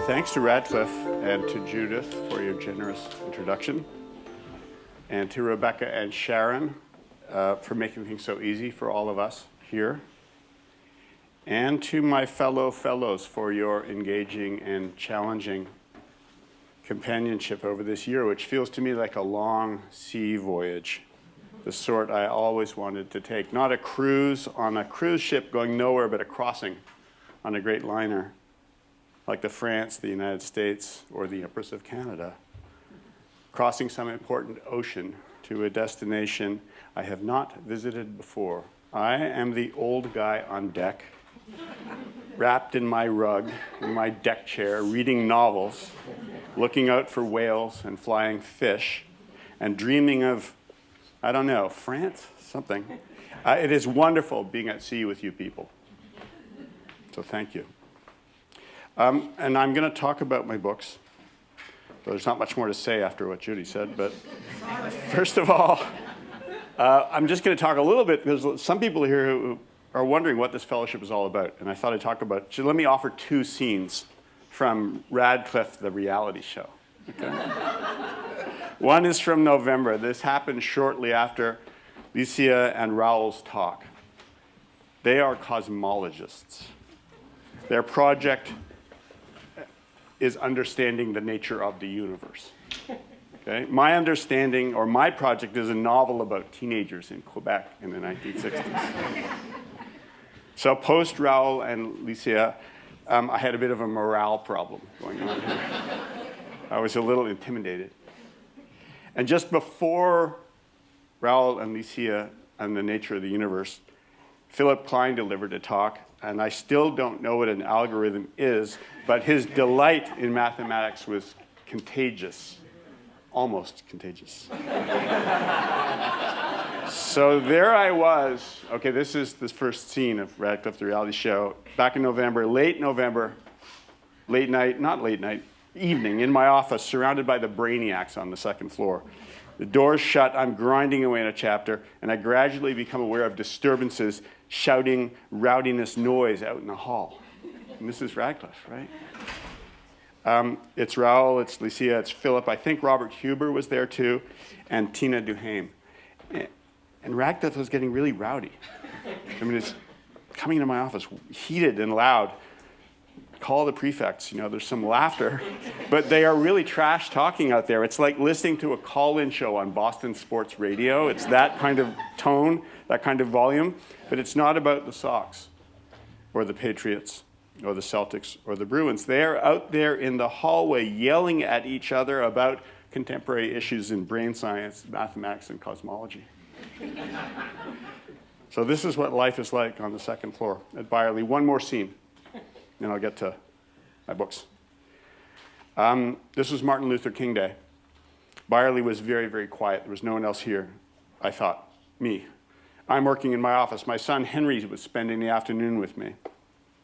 Thanks to Radcliffe and to Judith for your generous introduction, and to Rebecca and Sharon for making things so easy for all of us here, and to my fellow fellows for your engaging and challenging companionship over this year, which feels to me like a long sea voyage, the sort I always wanted to take. Not a cruise on a cruise ship going nowhere, but a crossing on a great liner, like the France, the United States, or the Empress of Canada, crossing some important ocean to a destination I have not visited before. I am the old guy on deck, wrapped in my rug, in my deck chair, reading novels, looking out for whales and flying fish, and dreaming of, I don't know, France? Something. It is wonderful being at sea with you people. So thank you. And I'm going to talk about my books. So there's not much more to say after what Judy said, but first of all, I'm just going to talk a little bit, because some people here who are wondering what this fellowship is all about, and I thought I'd talk about, so let me offer two scenes from Radcliffe, the reality show. Okay? One is from November. This happened shortly after Licia and Raoul's talk. They are cosmologists. Their project is understanding the nature of the universe. Okay? My understanding, or my project, is a novel about teenagers in Quebec in the 1960s. So post Raoul and Licia, I had a bit of a morale problem going on here. I was a little intimidated. And just before Raoul and Licia and the nature of the universe, Philip Klein delivered a talk, and I still don't know what an algorithm is, but his delight in mathematics was contagious, almost contagious. So there I was. Okay, this is the first scene of Radcliffe, the reality show. Back in November, late night, not late night, evening, in my office, surrounded by the brainiacs on the second floor. The door's shut, I'm grinding away in a chapter, and I gradually become aware of disturbances, shouting, rowdiness, noise out in the hall. And this is Radcliffe, right? It's Raoul, it's Licia, it's Philip. I think Robert Huber was there too, and Tina Duhame. And Radcliffe was getting really rowdy. I mean, it's coming into my office, heated and loud. Call the prefects, there's some laughter, but they are really trash talking out there. It's like listening to a call-in show on Boston Sports Radio. It's that kind of tone, that kind of volume, but it's not about the Sox or the Patriots or the Celtics or the Bruins. They're out there in the hallway yelling at each other about contemporary issues in brain science, mathematics, and cosmology. So this is what life is like on the second floor at Byerly. One more scene. And I'll get to my books. This was Martin Luther King Day. Byerly was very, very quiet. There was no one else here, I thought. Me. I'm working in my office. My son Henry was spending the afternoon with me.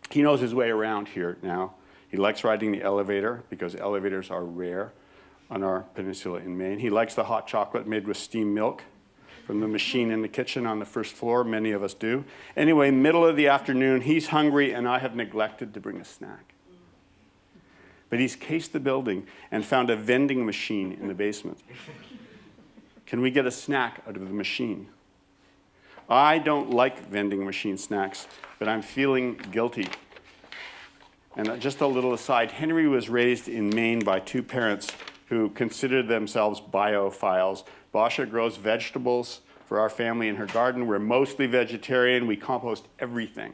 He knows his way around here now. He likes riding the elevator, because elevators are rare on our peninsula in Maine. He likes the hot chocolate made with steamed milk from the machine in the kitchen on the first floor. Many of us do. Anyway, middle of the afternoon, he's hungry, and I have neglected to bring a snack. But he's cased the building and found a vending machine in the basement. Can we get a snack out of the machine? I don't like vending machine snacks, but I'm feeling guilty. And just a little aside, Henry was raised in Maine by two parents who considered themselves biophiles. Basha grows vegetables for our family in her garden. We're mostly vegetarian. We compost everything.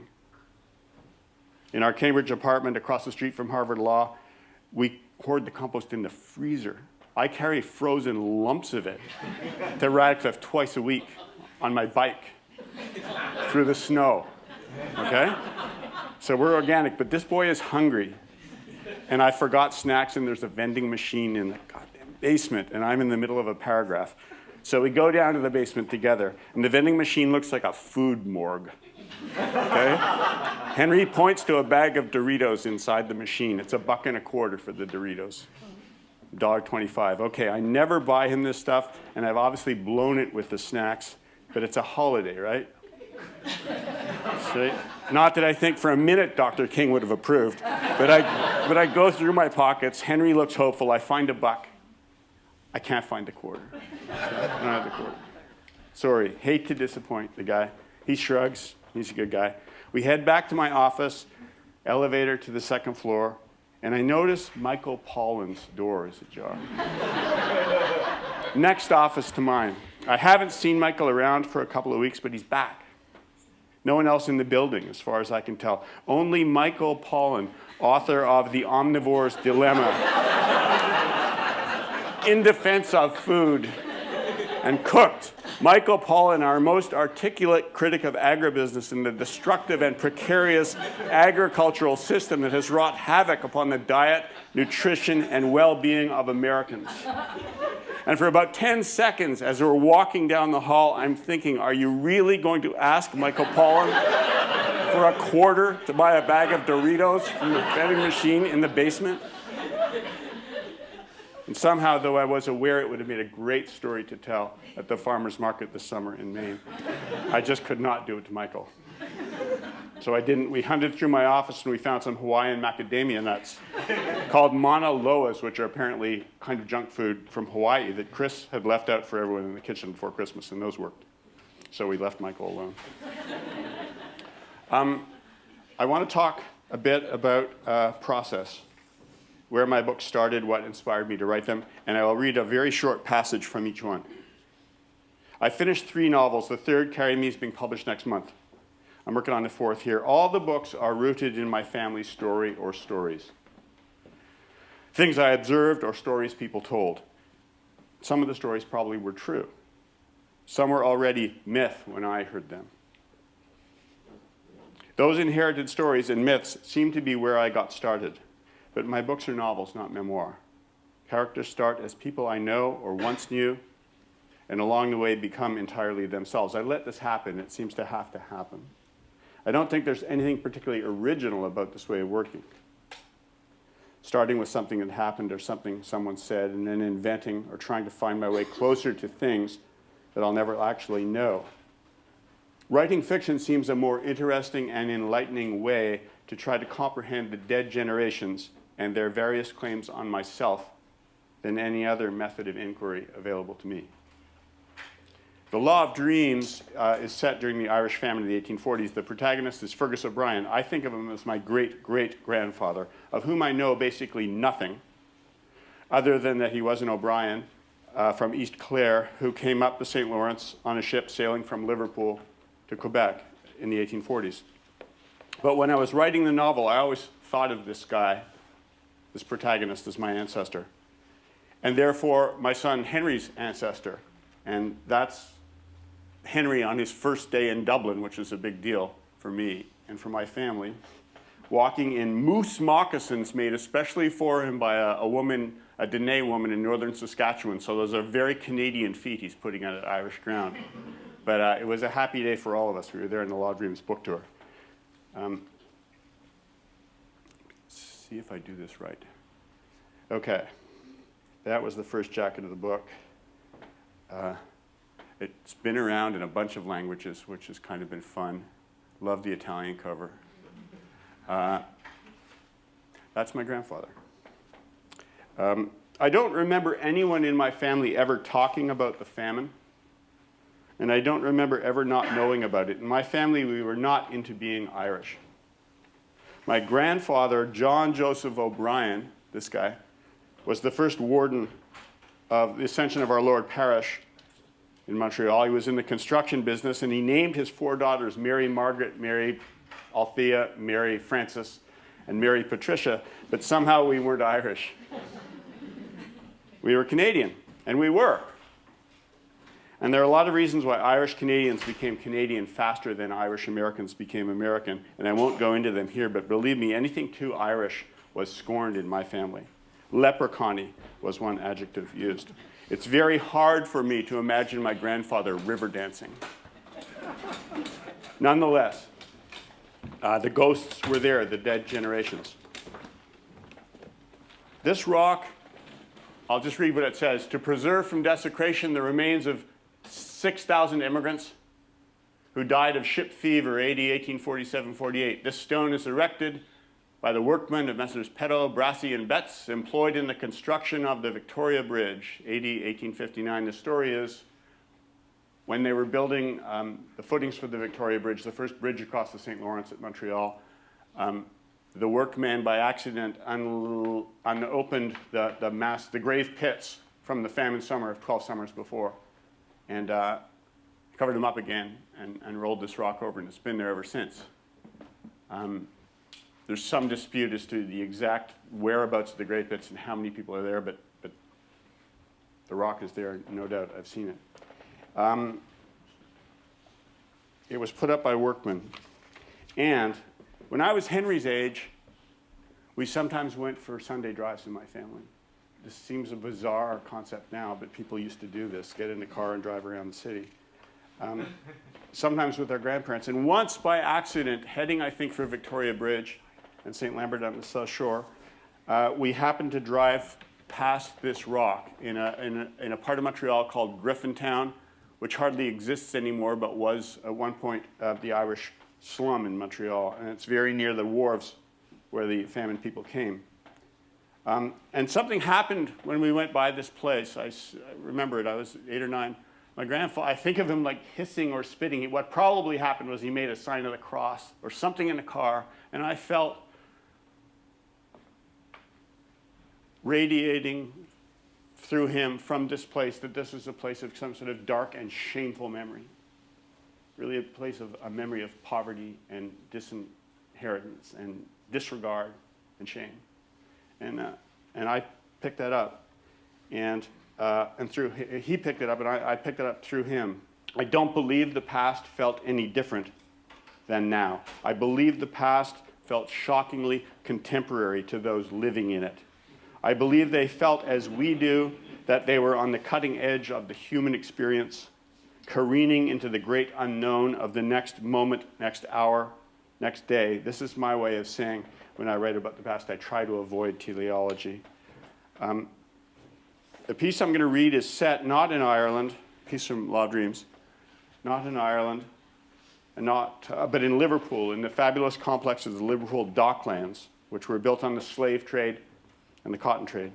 In our Cambridge apartment across the street from Harvard Law, we hoard the compost in the freezer. I carry frozen lumps of it to Radcliffe twice a week on my bike through the snow. Okay? So we're organic, but this boy is hungry. And I forgot snacks, and there's a vending machine in the goddamn basement, and I'm in the middle of a paragraph. So we go down to the basement together, and the vending machine looks like a food morgue. Okay? Henry points to a bag of Doritos inside the machine. It's $1.25 for the Doritos. $1.25. Okay, I never buy him this stuff, and I've obviously blown it with the snacks, but it's a holiday, right? So, not that I think for a minute Dr. King would have approved, but But I go through my pockets. Henry looks hopeful. I find a buck. I can't find a quarter. I don't have the quarter. Sorry, hate to disappoint the guy. He shrugs. He's a good guy. We head back to my office, elevator to the second floor, and I notice Michael Pollan's door is ajar. Next office to mine. I haven't seen Michael around for a couple of weeks, but he's back. No one else in the building, as far as I can tell. Only Michael Pollan, author of The Omnivore's Dilemma, in defense of food and cooked. Michael Pollan, our most articulate critic of agribusiness and the destructive and precarious agricultural system that has wrought havoc upon the diet, nutrition, and well-being of Americans. And for about 10 seconds, as we're walking down the hall, I'm thinking, are you really going to ask Michael Pollan for a quarter to buy a bag of Doritos from the vending machine in the basement? And somehow, though I was aware it would have made a great story to tell at the farmer's market this summer in Maine, I just could not do it to Michael. So I didn't. We hunted through my office and we found some Hawaiian macadamia nuts called Mauna Loas, which are apparently kind of junk food from Hawaii that Chris had left out for everyone in the kitchen before Christmas, and those worked. So we left Michael alone. I want to talk a bit about process, where my books started, what inspired me to write them, and I will read a very short passage from each one. I finished 3 novels. The third, Carry Me, is being published next month. I'm working on the 4th here. All the books are rooted in my family's story or stories. Things I observed or stories people told. Some of the stories probably were true. Some were already myth when I heard them. Those inherited stories and myths seem to be where I got started. But my books are novels, not memoir. Characters start as people I know or once knew, and along the way become entirely themselves. I let this happen. It seems to have to happen. I don't think there's anything particularly original about this way of working. Starting with something that happened or something someone said, and then inventing or trying to find my way closer to things that I'll never actually know. Writing fiction seems a more interesting and enlightening way to try to comprehend the dead generations and their various claims on myself than any other method of inquiry available to me. The Law of Dreams is set during the Irish famine of the 1840s. The protagonist is Fergus O'Brien. I think of him as my great-great-grandfather, of whom I know basically nothing, other than that he was an O'Brien from East Clare who came up the St. Lawrence on a ship sailing from Liverpool to Quebec in the 1840s. But when I was writing the novel, I always thought of this guy, this protagonist, as my ancestor, and therefore my son Henry's ancestor. And that's Henry on his first day in Dublin, which is a big deal for me and for my family, walking in moose moccasins made especially for him by a woman, a Dene woman in northern Saskatchewan. So those are very Canadian feet he's putting out at Irish ground. But it was a happy day for all of us. We were there in the Law of Dreams book tour. See if I do this right. Okay, that was the first jacket of the book. It's been around in a bunch of languages, which has kind of been fun. Love the Italian cover. That's my grandfather. I don't remember anyone in my family ever talking about the famine, and I don't remember ever not knowing about it. In my family, we were not into being Irish. My grandfather, John Joseph O'Brien, this guy, was the first warden of the Ascension of Our Lord Parish in Montreal. He was in the construction business, and he named his 4 daughters Mary Margaret, Mary Althea, Mary Frances, and Mary Patricia, but somehow we weren't Irish. We were Canadian, and we were. And there are a lot of reasons why Irish Canadians became Canadian faster than Irish Americans became American, and I won't go into them here, but believe me, anything too Irish was scorned in my family. Leprechaun-y was one adjective used. It's very hard for me to imagine my grandfather river dancing. Nonetheless, the ghosts were there, the dead generations. This rock, I'll just read what it says, to preserve from desecration the remains of 6,000 immigrants who died of ship fever AD 1847-48. This stone is erected by the workmen of Messrs. Peto, Brassey, and Betts, employed in the construction of the Victoria Bridge, AD 1859. The story is, when they were building the footings for the Victoria Bridge, the first bridge across the St. Lawrence at Montreal, the workmen, by accident, unopened the grave pits from the famine summer of 12 summers before, and covered them up again and rolled this rock over, and it's been there ever since. There's some dispute as to the exact whereabouts of the grave pits and how many people are there, but the rock is there, no doubt. I've seen it. It was put up by workmen. And when I was Henry's age, we sometimes went for Sunday drives in my family. This seems a bizarre concept now, but people used to do this, get in the car and drive around the city. Sometimes with our grandparents. And once by accident, heading, I think, for Victoria Bridge and St. Lambert on the South Shore, we happened to drive past this rock in a part of Montreal called Griffintown, which hardly exists anymore, but was at one point the Irish slum in Montreal. And it's very near the wharves where the famine people came. And something happened when we went by this place. I remember it. I was 8 or 9. My grandfather, I think of him like hissing or spitting. What probably happened was he made a sign of the cross or something in the car, and I felt radiating through him from this place that this was a place of some sort of dark and shameful memory. Really a place of a memory of poverty and disinheritance and disregard and shame. And I picked that up. And he picked it up, and I picked it up through him. I don't believe the past felt any different than now. I believe the past felt shockingly contemporary to those living in it. I believe they felt, as we do, that they were on the cutting edge of the human experience, careening into the great unknown of the next moment, next hour, next day. This is my way of saying, when I write about the past, I try to avoid teleology. The piece I'm going to read is set not in Ireland, a piece from Law Dreams, not in Ireland, but in Liverpool, in the fabulous complex of the Liverpool Docklands, which were built on the slave trade and the cotton trade.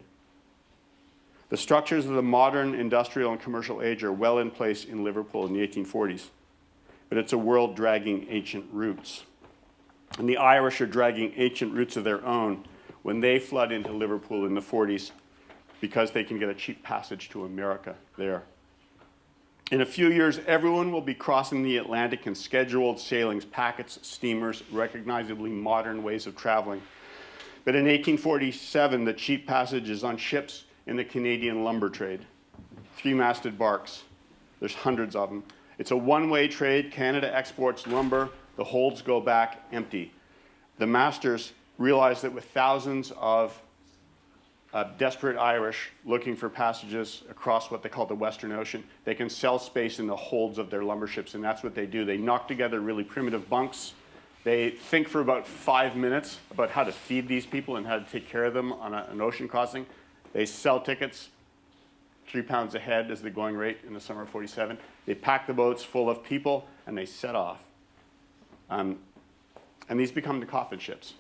The structures of the modern industrial and commercial age are well in place in Liverpool in the 1840s, but it's a world dragging ancient roots. And the Irish are dragging ancient roots of their own when they flood into Liverpool in the 40s because they can get a cheap passage to America there. In a few years, everyone will be crossing the Atlantic in scheduled sailings, packets, steamers, recognizably modern ways of traveling. But in 1847, the cheap passage is on ships in the Canadian lumber trade, 3-masted barks. There's hundreds of them. It's a one-way trade. Canada exports lumber. The holds go back empty. The masters realize that with thousands of desperate Irish looking for passages across what they call the Western Ocean, they can sell space in the holds of their lumber ships, and that's what they do. They knock together really primitive bunks. They think for about 5 minutes about how to feed these people and how to take care of them on an ocean crossing. They sell tickets, £3 a head is the going rate in the summer of 47. They pack the boats full of people, and they set off. And these become the coffin ships,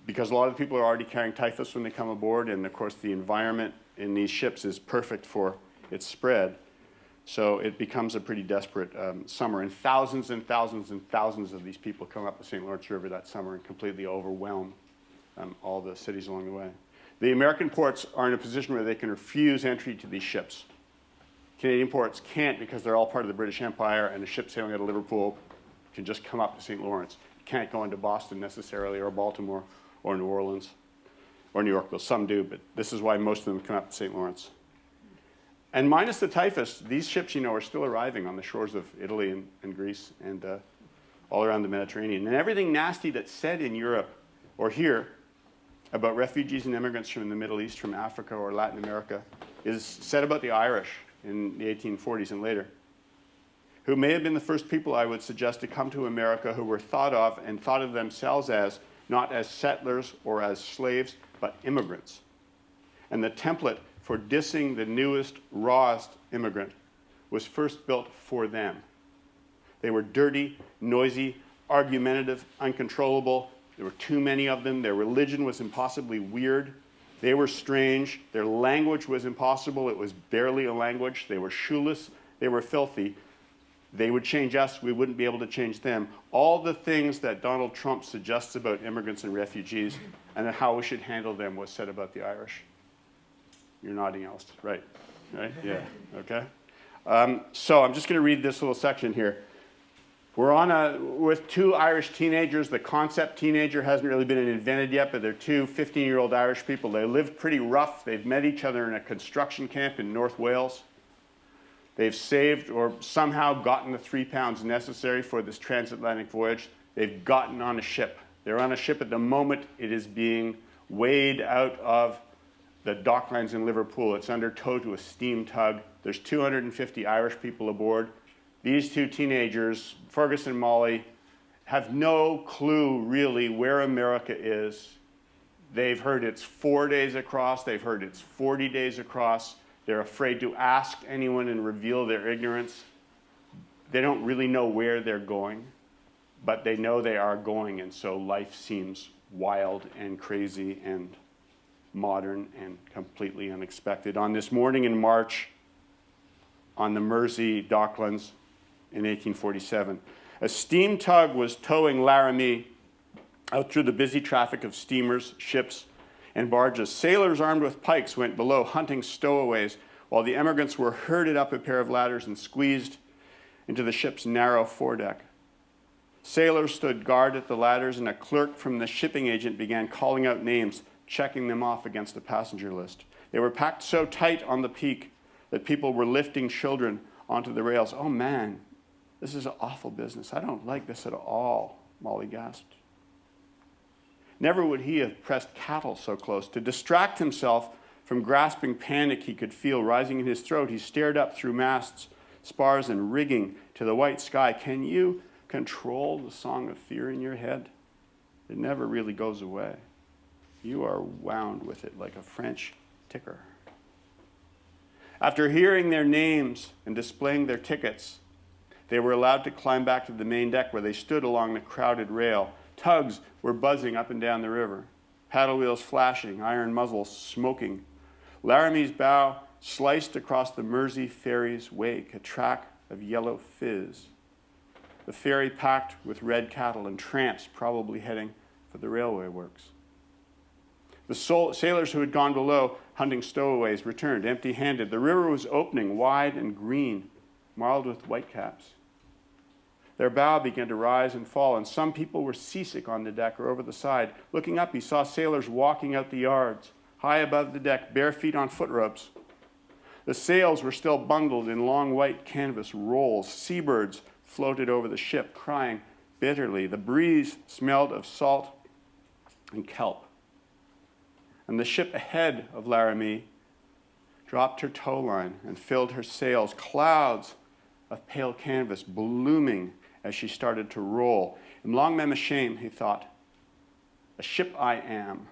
because a lot of people are already carrying typhus when they come aboard, and of course the environment in these ships is perfect for its spread. So it becomes a pretty desperate summer, and thousands and thousands and thousands of these people come up the St. Lawrence River that summer and completely overwhelm all the cities along the way. The American ports are in a position where they can refuse entry to these ships. Canadian ports can't, because they're all part of the British Empire, and a ship sailing out of Liverpool can just come up to St. Lawrence. It can't go into Boston necessarily, or Baltimore, or New Orleans, or New York. Well, some do, but this is why most of them come up to St. Lawrence. And minus the typhus, these ships, are still arriving on the shores of Italy and Greece and all around the Mediterranean. And everything nasty that's said in Europe or here about refugees and immigrants from the Middle East, from Africa or Latin America, is said about the Irish in the 1840s and later, who may have been the first people, I would suggest, to come to America, who were thought of and thought of themselves as not as settlers or as slaves, but immigrants. And the template for dissing the newest, rawest immigrant was first built for them. They were dirty, noisy, argumentative, uncontrollable, There were too many of them. Their religion was impossibly weird. They were strange. Their language was impossible. It was barely a language. They were shoeless. They were filthy. They would change us. We wouldn't be able to change them. All the things that Donald Trump suggests about immigrants and refugees and how we should handle them was said about the Irish. You're nodding, Alice. Right? Yeah. Okay. So I'm just going to read this little section here. We're with two Irish teenagers. The concept teenager hasn't really been invented yet, but they're two 15-year-old Irish people. They lived pretty rough. They've met each other in a construction camp in North Wales. They've saved or somehow gotten the 3 pounds necessary for this transatlantic voyage. They've gotten on a ship. They're on a ship at the moment. It is being weighed out of the docklines in Liverpool. It's under tow to a steam tug. There's 250 Irish people aboard. These two teenagers, Fergus and Molly, have no clue really where America is. They've heard it's 4 days across. They've heard it's 40 days across. They're afraid to ask anyone and reveal their ignorance. They don't really know where they're going, but they know they are going, and so life seems wild and crazy and modern and completely unexpected. On this morning in March, on the Mersey Docklands in 1847, a steam tug was towing Laramie out through the busy traffic of steamers, ships, and barges. Sailors armed with pikes went below hunting stowaways, while the emigrants were herded up a pair of ladders and squeezed into the ship's narrow foredeck. Sailors stood guard at the ladders, and a clerk from the shipping agent began calling out names, checking them off against the passenger list. They were packed so tight on the peak that people were lifting children onto the rails. "Oh man, this is an awful business. I don't like this at all," Molly gasped. Never would he have pressed cattle so close. To distract himself from grasping panic he could feel rising in his throat, he stared up through masts, spars, and rigging to the white sky. Can you control the song of fear in your head? It never really goes away. You are wound with it like a French ticker. After hearing their names and displaying their tickets, they were allowed to climb back to the main deck where they stood along the crowded rail. Tugs were buzzing up and down the river, paddle wheels flashing, iron muzzles smoking. Laramie's bow sliced across the Mersey ferry's wake, a track of yellow fizz. The ferry packed with red cattle and tramps probably heading for the railway works. The sailors who had gone below hunting stowaways returned empty-handed. The river was opening wide and green, marled with whitecaps. Their bow began to rise and fall, and some people were seasick on the deck or over the side. Looking up, he saw sailors walking out the yards, high above the deck, bare feet on foot ropes. The sails were still bundled in long white canvas rolls. Seabirds floated over the ship, crying bitterly. The breeze smelled of salt and kelp. And the ship ahead of Laramie dropped her tow line and filled her sails, clouds of pale canvas blooming as she started to roll. M'long mem shame, he thought. A ship I am.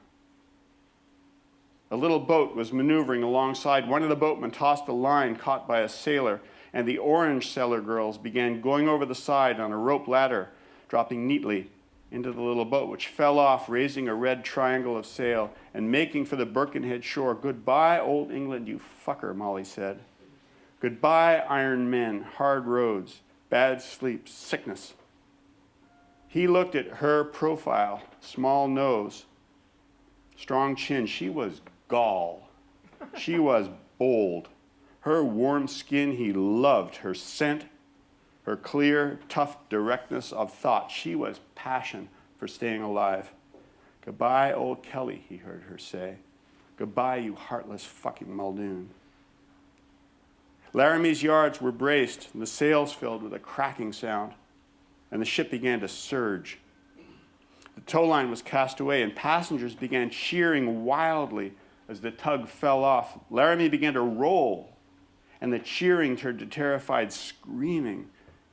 A little boat was maneuvering alongside. One of the boatmen tossed a line caught by a sailor, and the orange seller girls began going over the side on a rope ladder, dropping neatly into the little boat, which fell off, raising a red triangle of sail and making for the Birkenhead shore. "Goodbye, old England, you fucker," Molly said. "Goodbye, iron men, hard roads, bad sleep, sickness." He looked at her profile, small nose, strong chin. She was gall. She was bold. Her warm skin he loved, her scent, her clear, tough directness of thought. She was passion for staying alive. "Goodbye, old Kelly," he heard her say. "Goodbye, you heartless fucking Muldoon." Laramie's yards were braced, and the sails filled with a cracking sound, and the ship began to surge. The tow line was cast away, and passengers began cheering wildly as the tug fell off. Laramie began to roll, and the cheering turned to terrified screaming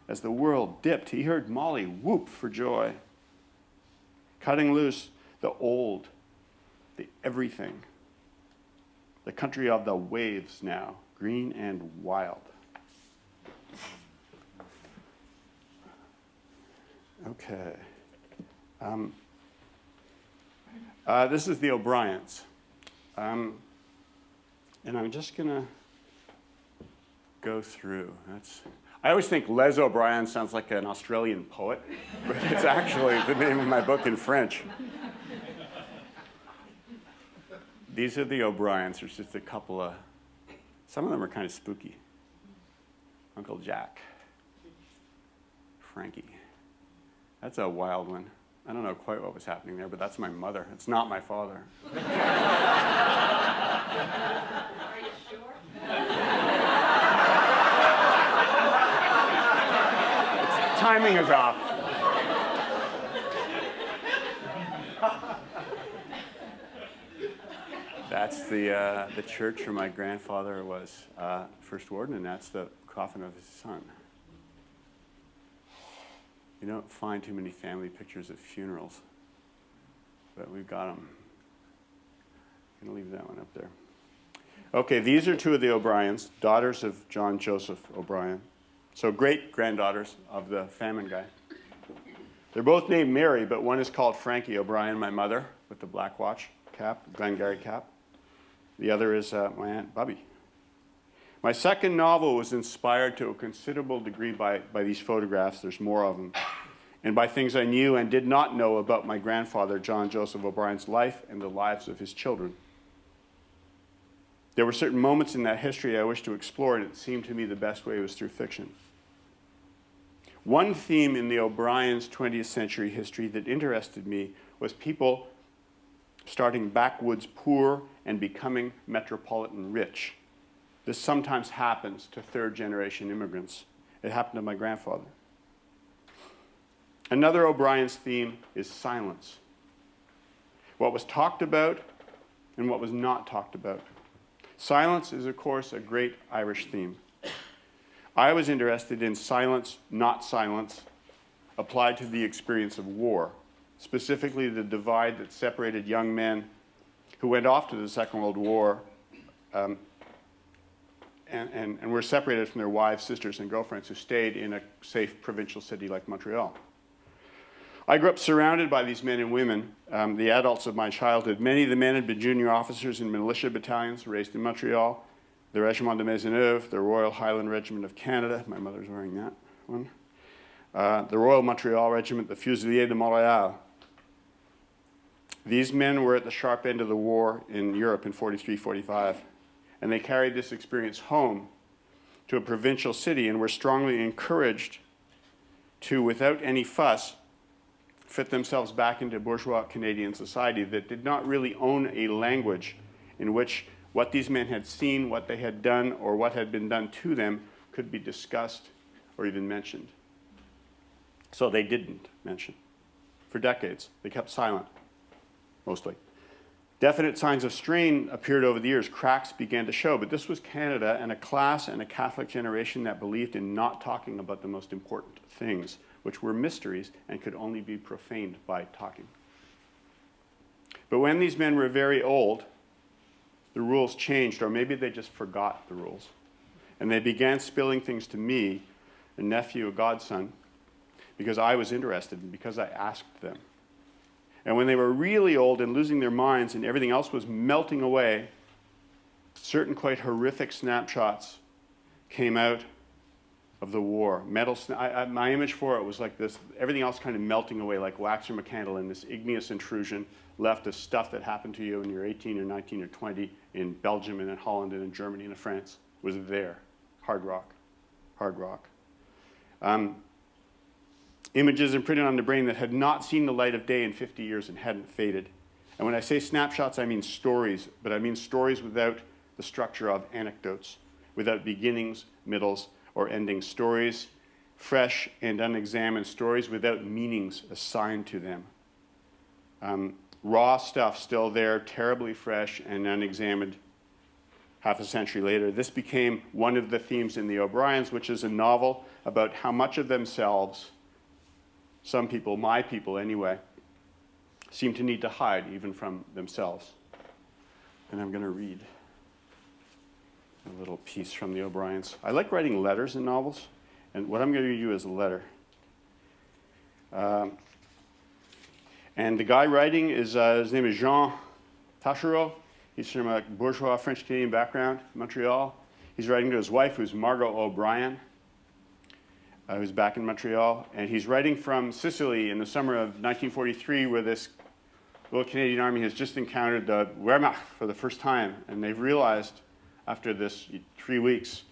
as the world dipped. He heard Molly whoop for joy. Cutting loose, the old, the everything, the country of the waves now, green and wild. Okay. This is the O'Briens. And I'm just going to go through. I always think Les O'Brien sounds like an Australian poet, but it's actually the name of my book in French. These are the O'Briens. There's just a couple of, some of them are kind of spooky. Uncle Jack. Frankie. That's a wild one. I don't know quite what was happening there, but that's my mother. It's not my father. Are you sure? Timing is off. That's the church where my grandfather was first warden, and that's the coffin of his son. You don't find too many family pictures at funerals, but we've got them. I'm going to leave that one up there. Okay, these are two of the O'Briens, daughters of John Joseph O'Brien. So great-granddaughters of the famine guy. They're both named Mary, but one is called Frankie O'Brien, my mother, with the black watch cap, Glengarry cap. The other is my Aunt Bubby. My second novel was inspired to a considerable degree by these photographs. There's more of them. And by things I knew and did not know about my grandfather, John Joseph O'Brien's life and the lives of his children. There were certain moments in that history I wished to explore, and it seemed to me the best way was through fiction. One theme in the O'Brien's 20th century history that interested me was people starting backwoods poor and becoming metropolitan rich. This sometimes happens to third-generation immigrants. It happened to my grandfather. Another O'Brien's theme is silence. What was talked about and what was not talked about. Silence is, of course, a great Irish theme. I was interested in silence, not silence, applied to the experience of war, specifically the divide that separated young men who went off to the Second World War and were separated from their wives, sisters, and girlfriends who stayed in a safe provincial city like Montreal. I grew up surrounded by these men and women, the adults of my childhood. Many of the men had been junior officers in militia battalions raised in Montreal, the Regiment de Maisonneuve, the Royal Highland Regiment of Canada, my mother's wearing that one, the Royal Montreal Regiment, the Fusiliers de Montréal. These men were at the sharp end of the war in Europe in 43-45. And they carried this experience home to a provincial city and were strongly encouraged to, without any fuss, fit themselves back into bourgeois Canadian society that did not really own a language in which what these men had seen, what they had done, or what had been done to them could be discussed or even mentioned. So they didn't mention. For decades, they kept silent, mostly. Definite signs of strain appeared over the years. Cracks began to show, but this was Canada and a class and a Catholic generation that believed in not talking about the most important things, which were mysteries and could only be profaned by talking. But when these men were very old, the rules changed, or maybe they just forgot the rules. And they began spilling things to me, a nephew, a godson, because I was interested and because I asked them. And when they were really old and losing their minds and everything else was melting away, certain quite horrific snapshots came out of the war. My image for it was like this, everything else kind of melting away like wax from a candle, and this igneous intrusion left of stuff that happened to you when you were 18 or 19 or 20 in Belgium and in Holland and in Germany and in France was there. Hard rock. Hard rock. Images imprinted on the brain that had not seen the light of day in 50 years and hadn't faded. And when I say snapshots, I mean stories, but I mean stories without the structure of anecdotes, without beginnings, middles, or endings. Stories, fresh and unexamined stories without meanings assigned to them. Raw stuff still there, terribly fresh and unexamined half a century later. This became one of the themes in The O'Briens, which is a novel about how much of themselves some people, my people anyway, seem to need to hide even from themselves. And I'm going to read a little piece from the O'Briens. I like writing letters in novels, and what I'm going to do is a letter. And the guy writing is, his name is Jean Taschereau. He's from a bourgeois French-Canadian background, Montreal. He's writing to his wife, who's Margot O'Brien, who's back in Montreal. And he's writing from Sicily in the summer of 1943, where this little Canadian army has just encountered the Wehrmacht for the first time. And they've realized, after this 3 weeks,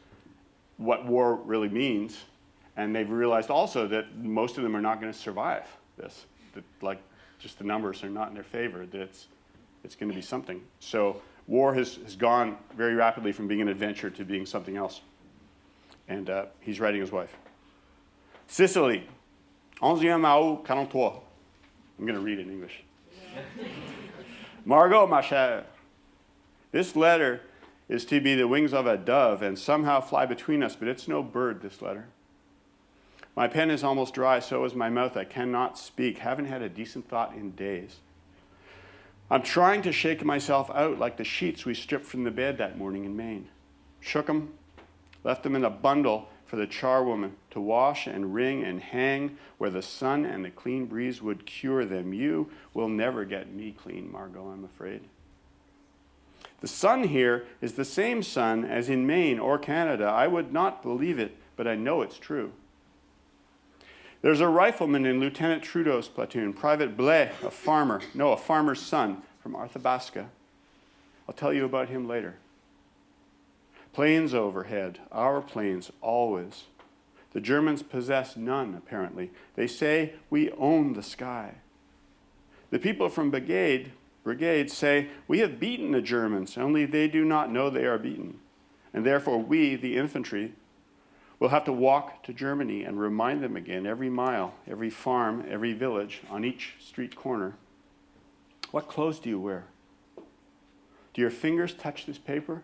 what war really means. And they've realized also that most of them are not going to survive this. That, like, just the numbers are not in their favor, that it's going to be something. So war has gone very rapidly from being an adventure to being something else. And he's writing his wife. Sicily, 11e août 43. I'm going to read it in English. Margot, ma chère, this letter is to be the wings of a dove and somehow fly between us, but it's no bird, this letter. My pen is almost dry, so is my mouth. I cannot speak. Haven't had a decent thought in days. I'm trying to shake myself out like the sheets we stripped from the bed that morning in Maine. Shook them, left them in a bundle for the charwoman to wash and wring and hang where the sun and the clean breeze would cure them. You will never get me clean, Margot, I'm afraid. The sun here is the same sun as in Maine or Canada. I would not believe it, but I know it's true. There's a rifleman in Lieutenant Trudeau's platoon, Private Blais, a farmer's son from Arthabaska. I'll tell you about him later. Planes overhead, our planes, always. The Germans possess none, apparently. They say we own the sky. The people from brigade say we have beaten the Germans, only they do not know they are beaten. And therefore we, the infantry, will have to walk to Germany and remind them again every mile, every farm, every village, on each street corner. What clothes do you wear? Do your fingers touch this paper?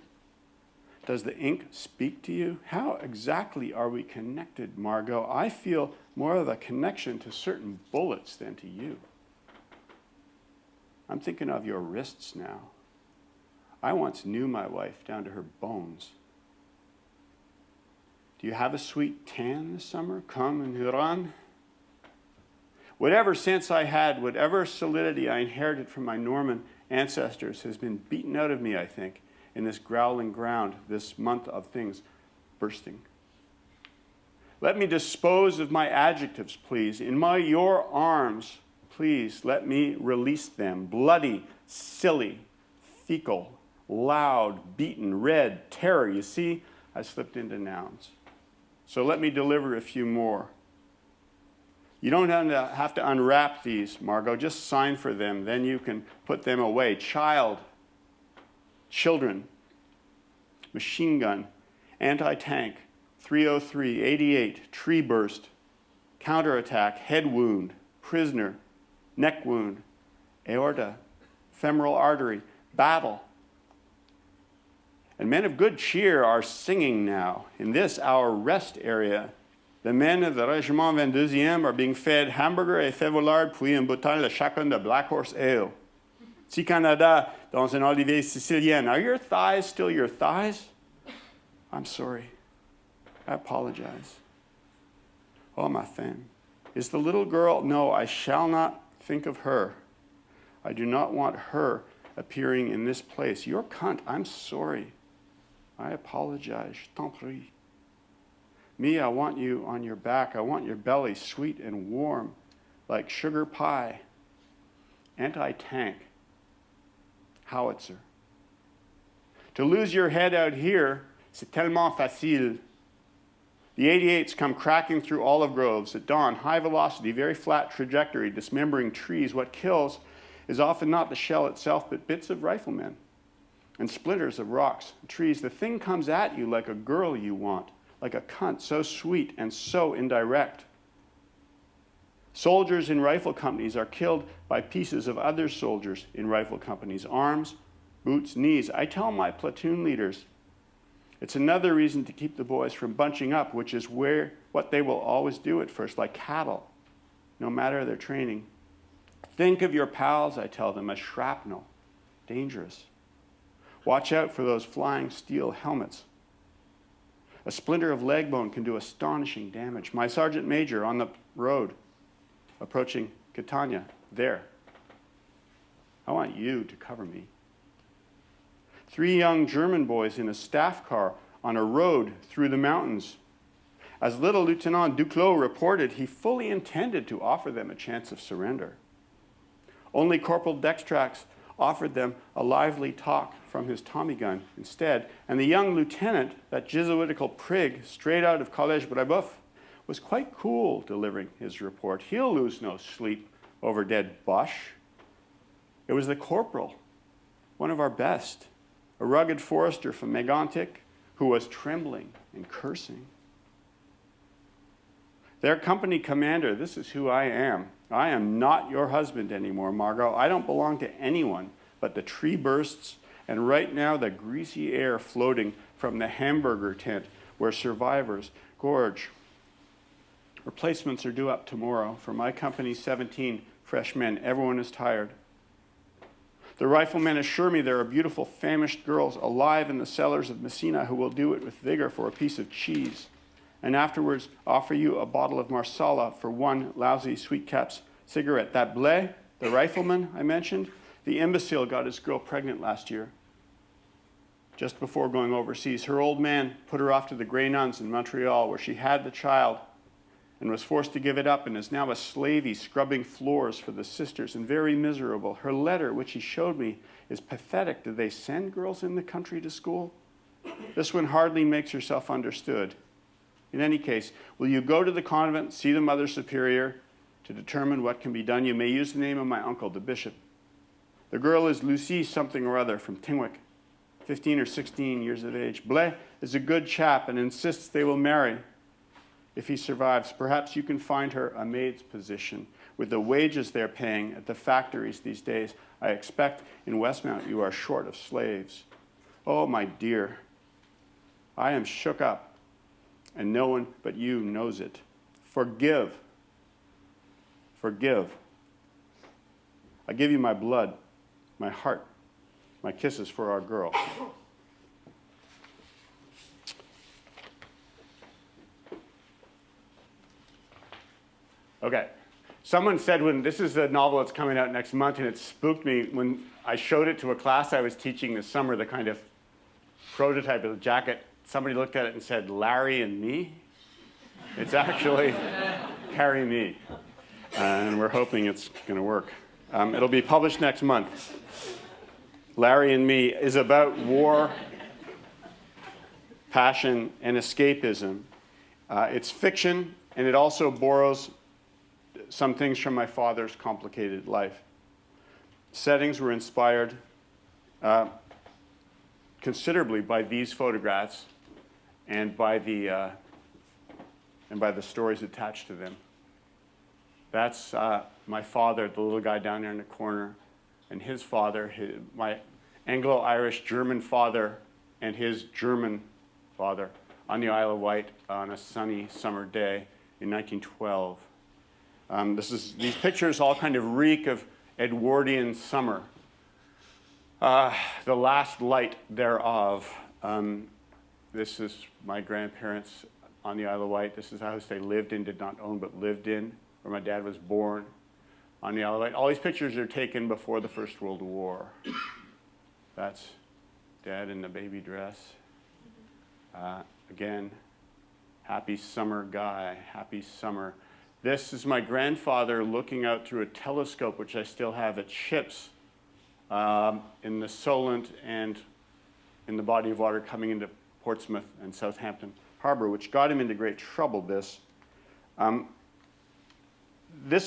Does the ink speak to you? How exactly are we connected, Margot? I feel more of a connection to certain bullets than to you. I'm thinking of your wrists now. I once knew my wife down to her bones. Do you have a sweet tan this summer? Come in Huron? Whatever sense I had, whatever solidity I inherited from my Norman ancestors has been beaten out of me, I think, in this growling ground, this month of things bursting. Let me dispose of my adjectives, please. In your arms, please, let me release them. Bloody, silly, fecal, loud, beaten, red, terror. You see, I slipped into nouns. So let me deliver a few more. You don't have to unwrap these, Margot. Just sign for them. Then you can put them away. Child, children, machine gun, anti-tank, 303, 88, tree burst, counterattack, head wound, prisoner, neck wound, aorta, femoral artery, battle. And men of good cheer are singing now. In this, our rest area, the men of the Régiment 22e are being fed hamburger et févolard, puis une bouteille de chacun de Black Horse Ale. Si Canada, dans un olivier sicilien. Are your thighs still your thighs? I'm sorry. I apologize. Oh, ma femme. Is the little girl? No, I shall not think of her. I do not want her appearing in this place. Your cunt, I'm sorry. I apologize. Tant pis. Me, I want you on your back. I want your belly sweet and warm, like sugar pie. Anti-tank. Howitzer. To lose your head out here, c'est tellement facile. The 88s come cracking through olive groves at dawn, high velocity, very flat trajectory, dismembering trees. What kills is often not the shell itself, but bits of riflemen and splinters of rocks and trees. The thing comes at you like a girl you want, like a cunt, so sweet and so indirect. Soldiers in rifle companies are killed by pieces of other soldiers in rifle companies, arms, boots, knees. I tell my platoon leaders, it's another reason to keep the boys from bunching up, which is what they will always do at first, like cattle, no matter their training. Think of your pals, I tell them, as shrapnel, dangerous. Watch out for those flying steel helmets. A splinter of leg bone can do astonishing damage. My sergeant major on the road, approaching Catania, there, I want you to cover me. 3 young German boys in a staff car on a road through the mountains. As little Lieutenant Duclos reported, he fully intended to offer them a chance of surrender. Only Corporal Dextrax offered them a lively talk from his Tommy gun instead, and the young lieutenant, that Jesuitical prig straight out of Collège Brébeuf, was quite cool delivering his report. He'll lose no sleep over dead Boche. It was the corporal, one of our best, a rugged forester from Mégantic, who was trembling and cursing. Their company commander, this is who I am. I am not your husband anymore, Margot. I don't belong to anyone but the tree bursts and right now the greasy air floating from the hamburger tent where survivors gorge. Replacements are due up tomorrow. For my company, 17 fresh men. Everyone is tired. The riflemen assure me there are beautiful famished girls alive in the cellars of Messina who will do it with vigor for a piece of cheese, and afterwards offer you a bottle of Marsala for one lousy Sweetcaps cigarette. That Blais, the rifleman I mentioned, the imbecile got his girl pregnant last year, just before going overseas. Her old man put her off to the Grey Nuns in Montreal, where she had the child and was forced to give it up and is now a slavey scrubbing floors for the sisters and very miserable. Her letter, which he showed me, is pathetic. Do they send girls in the country to school? This one hardly makes herself understood. In any case, will you go to the convent, see the Mother Superior to determine what can be done? You may use the name of my uncle, the bishop. The girl is Lucie something or other from Tingwick, 15 or 16 years of age. Blais is a good chap and insists they will marry. If he survives, perhaps you can find her a maid's position. With the wages they're paying at the factories these days, I expect in Westmount you are short of slaves. Oh, my dear, I am shook up, and no one but you knows it. Forgive. Forgive. I give you my blood, my heart, my kisses for our girl. Okay. Someone said when this is a novel that's coming out next month, and it spooked me when I showed it to a class I was teaching this summer, the kind of prototype of the jacket. Somebody looked at it and said, Larry and me? It's actually Carry Me. And we're hoping it's going to work. It'll be published next month. Larry and Me is about war, passion, and escapism. It's fiction, and it also borrows some things from my father's complicated life. Settings were inspired considerably by these photographs and by the stories attached to them. That's my father, the little guy down there in the corner, and his father, my Anglo-Irish German father, and his German father on the Isle of Wight on a sunny summer day in 1912. These pictures all kind of reek of Edwardian summer. The last light thereof. This is my grandparents on the Isle of Wight. This is the house they lived in, did not own, but lived in, where my dad was born on the Isle of Wight. All these pictures are taken before the First World War. That's Dad in the baby dress. Again, happy summer guy, happy summer. This is my grandfather looking out through a telescope, which I still have at ships in the Solent and in the body of water coming into Portsmouth and Southampton Harbor, which got him into great trouble. This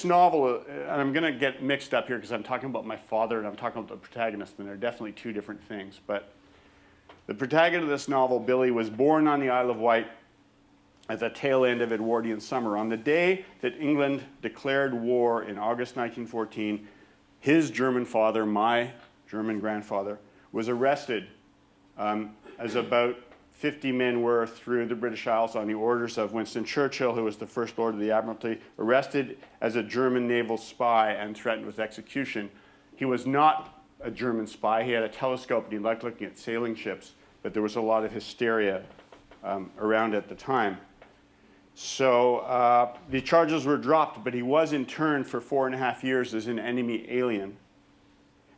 novel, and I'm going to get mixed up here because I'm talking about my father and I'm talking about the protagonist, and they're definitely two different things. But the protagonist of this novel, Billy, was born on the Isle of Wight at the tail end of Edwardian summer. On the day that England declared war in August 1914, his German father, my German grandfather, was arrested as about 50 men were through the British Isles on the orders of Winston Churchill, who was the First Lord of the Admiralty, arrested as a German naval spy and threatened with execution. He was not a German spy. He had a telescope and he liked looking at sailing ships, but there was a lot of hysteria around at the time. So the charges were dropped, but he was interned for 4.5 years as an enemy alien.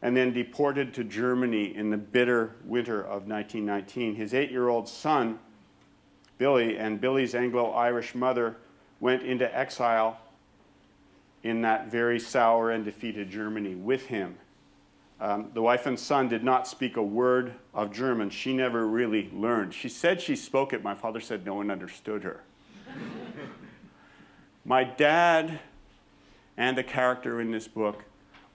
and then deported to Germany in the bitter winter of 1919. His 8-year-old son, Billy, and Billy's Anglo-Irish mother went into exile in that very sour and defeated Germany with him. The wife and son did not speak a word of German. She never really learned. She said she spoke it. My father said no one understood her. My dad and the character in this book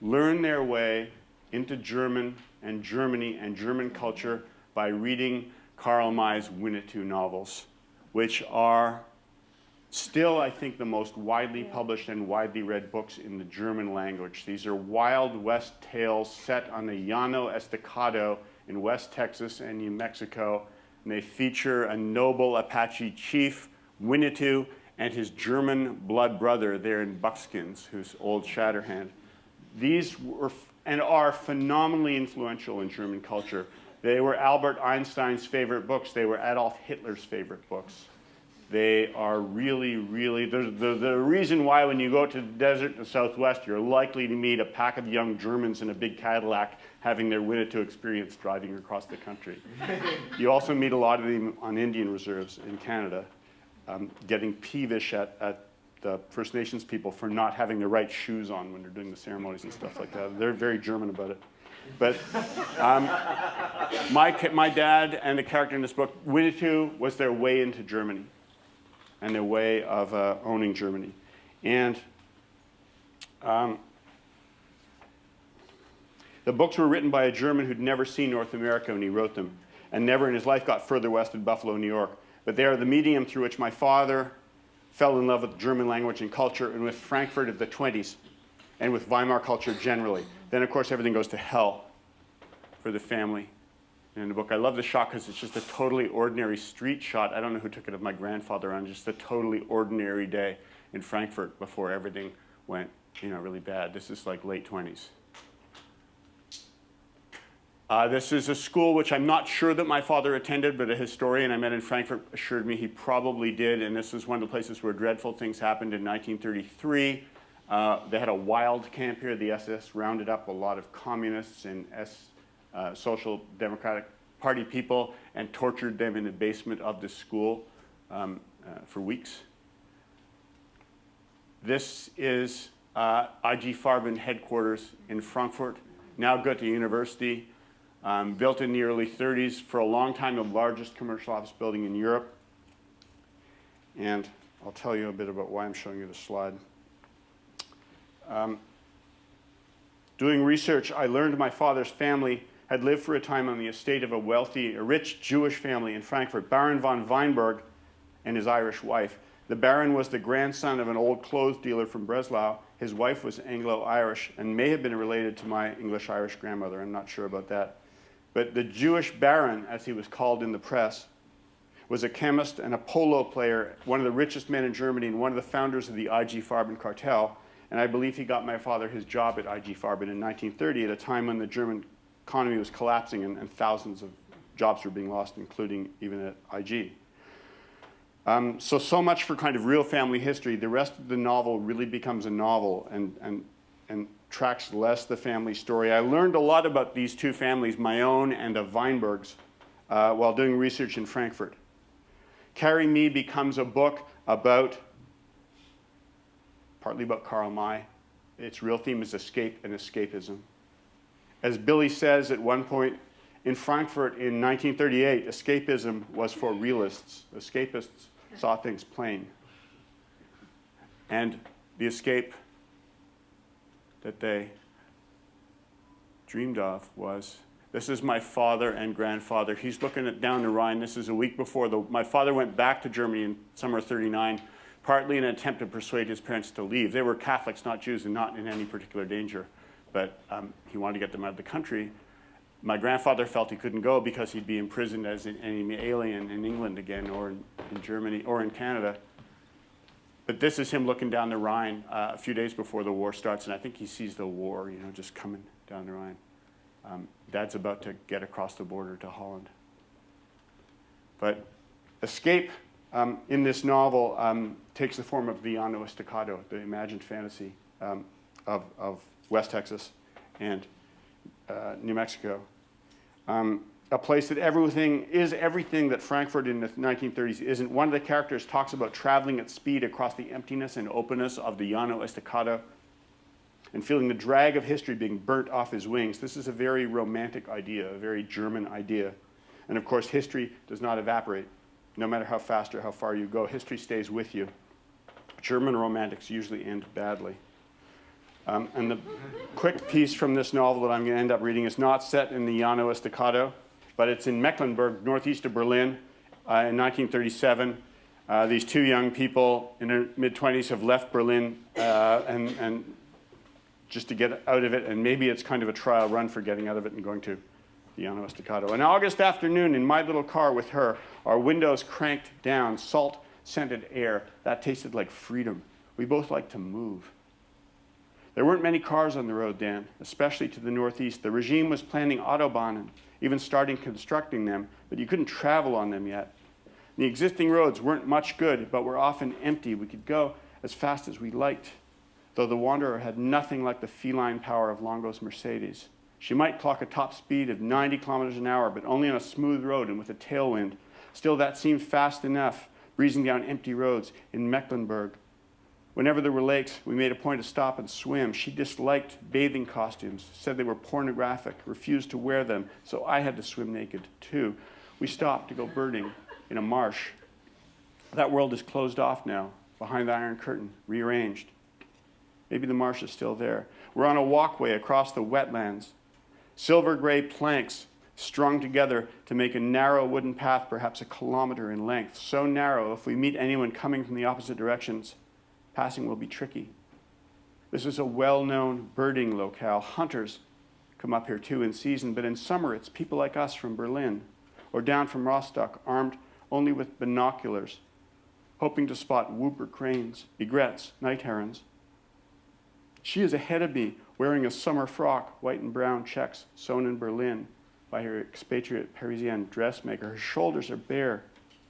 learn their way into German and Germany and German culture by reading Karl May's Winnetou novels, which are still, I think, the most widely published and widely read books in the German language. These are Wild West tales set on the Llano Estacado in West Texas and New Mexico, and they feature a noble Apache chief, Winnetou, and his German blood brother there in buckskins, who's Old Shatterhand. These were and are phenomenally influential in German culture. They were Albert Einstein's favorite books. They were Adolf Hitler's favorite books. They are really, really, the reason why when you go to the desert in the Southwest, you're likely to meet a pack of young Germans in a big Cadillac having their Winnetou experience driving across the country. You also meet a lot of them on Indian reserves in Canada, getting peevish at the First Nations people for not having the right shoes on when they're doing the ceremonies and stuff like that. They're very German about it. But my dad and the character in this book, Winnetou was their way into Germany and their way of owning Germany. And the books were written by a German who'd never seen North America when he wrote them, and never in his life got further west than Buffalo, New York. But they are the medium through which my father fell in love with German language and culture, and with Frankfurt of the 20s, and with Weimar culture generally. Then, of course, everything goes to hell for the family in the book. I love the shot because it's just a totally ordinary street shot. I don't know who took it of my grandfather on just a totally ordinary day in Frankfurt before everything went, really bad. This is like late 20s. This is a school which I'm not sure that my father attended, but a historian I met in Frankfurt assured me he probably did. And this is one of the places where dreadful things happened in 1933. They had a wild camp here. The SS rounded up a lot of communists and Social Democratic Party people and tortured them in the basement of the school for weeks. This is IG Farben headquarters in Frankfurt, now Goethe University. Built in the early 30s, for a long time the largest commercial office building in Europe. And I'll tell you a bit about why I'm showing you the slide. Doing research, I learned my father's family had lived for a time on the estate of a rich Jewish family in Frankfurt, Baron von Weinberg and his Irish wife. The Baron was the grandson of an old clothes dealer from Breslau. His wife was Anglo-Irish and may have been related to my English-Irish grandmother. I'm not sure about that. But the Jewish Baron, as he was called in the press, was a chemist and a polo player, one of the richest men in Germany and one of the founders of the IG Farben cartel. And I believe he got my father his job at IG Farben in 1930 at a time when the German economy was collapsing and thousands of jobs were being lost, including even at IG. So much for kind of real family history. The rest of the novel really becomes a novel and tracks less the family story. I learned a lot about these two families, my own and of Weinberg's, while doing research in Frankfurt. Carry Me becomes a book partly about Karl May. Its real theme is escape and escapism. As Billy says at one point, in Frankfurt in 1938, escapism was for realists. Escapists saw things plain. And the escape that they dreamed of was, this is my father and grandfather. He's looking down the Rhine. This is a week before my father went back to Germany in summer of '39, partly in an attempt to persuade his parents to leave. They were Catholics, not Jews, and not in any particular danger. But he wanted to get them out of the country. My grandfather felt he couldn't go because he'd be imprisoned as an enemy alien in England again, or in Germany, or in Canada. But this is him looking down the Rhine a few days before the war starts, and I think he sees the war, just coming down the Rhine. Dad's about to get across the border to Holland. But escape in this novel takes the form of the Llano Estacado, the imagined fantasy of West Texas. And New Mexico. A place that everything that Frankfurt in the 1930s isn't. One of the characters talks about traveling at speed across the emptiness and openness of the Llano Estacado and feeling the drag of history being burnt off his wings. This is a very romantic idea, a very German idea. And of course, history does not evaporate. No matter how fast or how far you go, history stays with you. German romantics usually end badly. And the quick piece from this novel that I'm going to end up reading is not set in the Llano Estacado, but it's in Mecklenburg, northeast of Berlin, in 1937. These two young people in their mid-20s have left Berlin and just to get out of it, and maybe it's kind of a trial run for getting out of it and going to the Llano Estacado. An August afternoon in my little car with her, our windows cranked down, salt-scented air. That tasted like freedom. We both liked to move. There weren't many cars on the road then, especially to the northeast. The regime was planning Autobahnen, even starting constructing them, but you couldn't travel on them yet. The existing roads weren't much good, but were often empty. We could go as fast as we liked, though the Wanderer had nothing like the feline power of Longo's Mercedes. She might clock a top speed of 90 kilometers an hour, but only on a smooth road and with a tailwind. Still, that seemed fast enough, breezing down empty roads in Mecklenburg. Whenever there were lakes, we made a point to stop and swim. She disliked bathing costumes, said they were pornographic, refused to wear them, so I had to swim naked too. We stopped to go birding in a marsh. That world is closed off now, behind the Iron Curtain, rearranged. Maybe the marsh is still there. We're on a walkway across the wetlands. Silver gray planks strung together to make a narrow wooden path, perhaps a kilometer in length. So narrow, if we meet anyone coming from the opposite directions, passing will be tricky. This is a well-known birding locale. Hunters come up here too in season, but in summer it's people like us from Berlin or down from Rostock, armed only with binoculars, hoping to spot whooper cranes, egrets, night herons. She is ahead of me, wearing a summer frock, white and brown checks sewn in Berlin by her expatriate Parisienne dressmaker. Her shoulders are bare,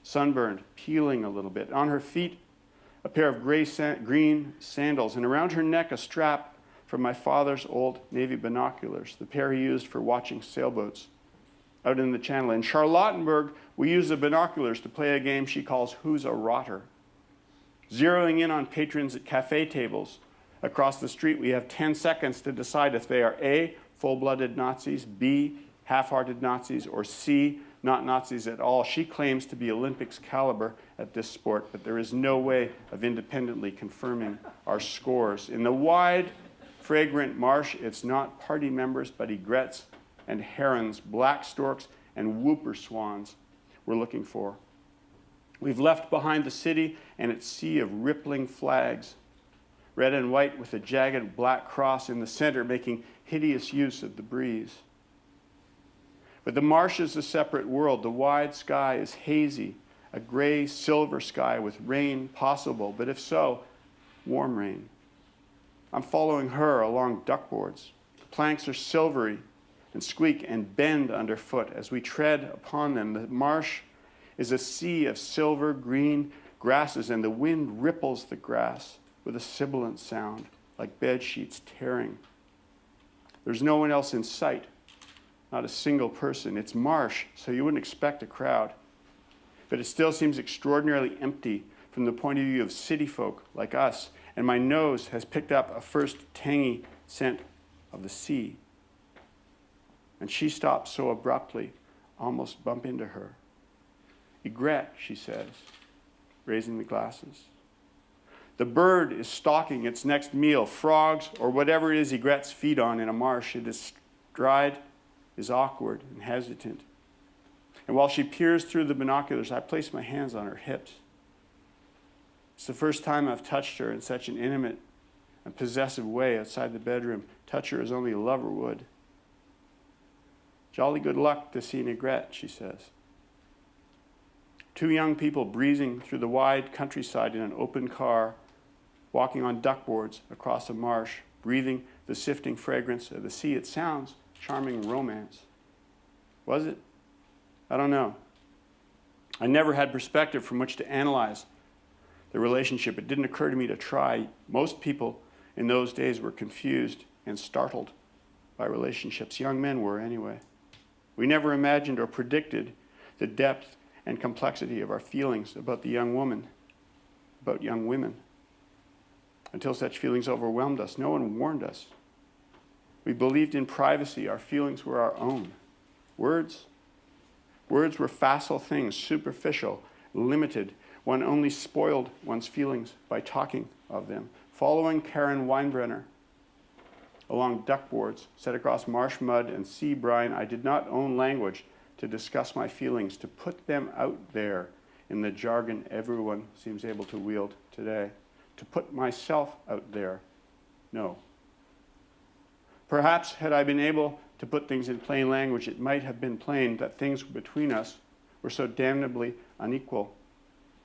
sunburned, peeling a little bit. On her feet, a pair of green sandals, and around her neck, a strap from my father's old Navy binoculars, the pair he used for watching sailboats out in the channel. In Charlottenburg, we use the binoculars to play a game she calls Who's a Rotter. Zeroing in on patrons at cafe tables across the street, we have 10 seconds to decide if they are A, full-blooded Nazis, B, half-hearted Nazis, or C, not Nazis at all. She claims to be Olympics caliber at this sport, but there is no way of independently confirming our scores. In the wide, fragrant marsh, it's not party members, but egrets and herons, black storks and whooper swans we're looking for. We've left behind the city and its sea of rippling flags, red and white with a jagged black cross in the center, making hideous use of the breeze. But the marsh is a separate world. The wide sky is hazy, a gray silver sky with rain possible, but if so, warm rain. I'm following her along duckboards. The planks are silvery and squeak and bend underfoot as we tread upon them. The marsh is a sea of silver green grasses, and the wind ripples the grass with a sibilant sound, like bed sheets tearing. There's no one else in sight. Not a single person. It's marsh, so you wouldn't expect a crowd. But it still seems extraordinarily empty from the point of view of city folk like us, and my nose has picked up a first tangy scent of the sea. And she stops so abruptly, I almost bump into her. Egret, she says, raising the glasses. The bird is stalking its next meal, frogs or whatever it is egrets feed on in a marsh. It is dried, is awkward and hesitant. And while she peers through the binoculars, I place my hands on her hips. It's the first time I've touched her in such an intimate and possessive way outside the bedroom. Touch her as only a lover would. Jolly good luck to see Egret, she says. Two young people breezing through the wide countryside in an open car, walking on duckboards across a marsh, breathing the sifting fragrance of the sea. It sounds charming romance. Was it? I don't know. I never had perspective from which to analyze the relationship. It didn't occur to me to try. Most people in those days were confused and startled by relationships. Young men were, anyway. We never imagined or predicted the depth and complexity of our feelings about the young woman, about young women, until such feelings overwhelmed us. No one warned us. We believed in privacy. Our feelings were our own. Words were facile things, superficial, limited. One only spoiled one's feelings by talking of them. Following Karen Weinbrenner along duckboards set across marsh mud and sea brine, I did not own language to discuss my feelings, to put them out there in the jargon everyone seems able to wield today. To put myself out there, no. Perhaps had I been able to put things in plain language, it might have been plain that things between us were so damnably unequal,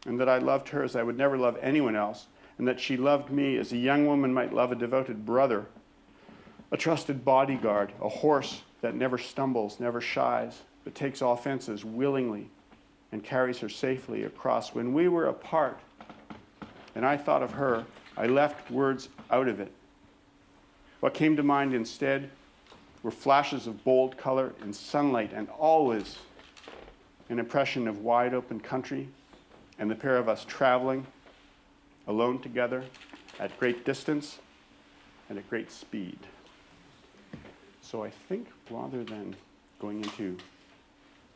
and that I loved her as I would never love anyone else, and that she loved me as a young woman might love a devoted brother, a trusted bodyguard, a horse that never stumbles, never shies, but takes all fences willingly and carries her safely across. When we were apart, and I thought of her, I left words out of it. What came to mind instead were flashes of bold color and sunlight, and always an impression of wide open country, and the pair of us traveling alone together at great distance and at great speed. So I think rather than going into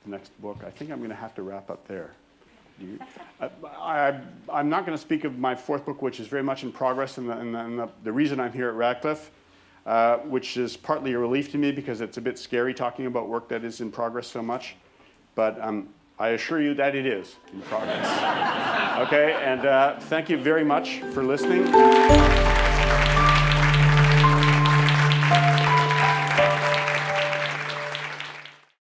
the next book, I think I'm going to have to wrap up there. I'm not going to speak of my fourth book, which is very much in progress, and the reason I'm here at Radcliffe, which is partly a relief to me because it's a bit scary talking about work that is in progress so much. But I assure you that it is in progress. Okay, and thank you very much for listening.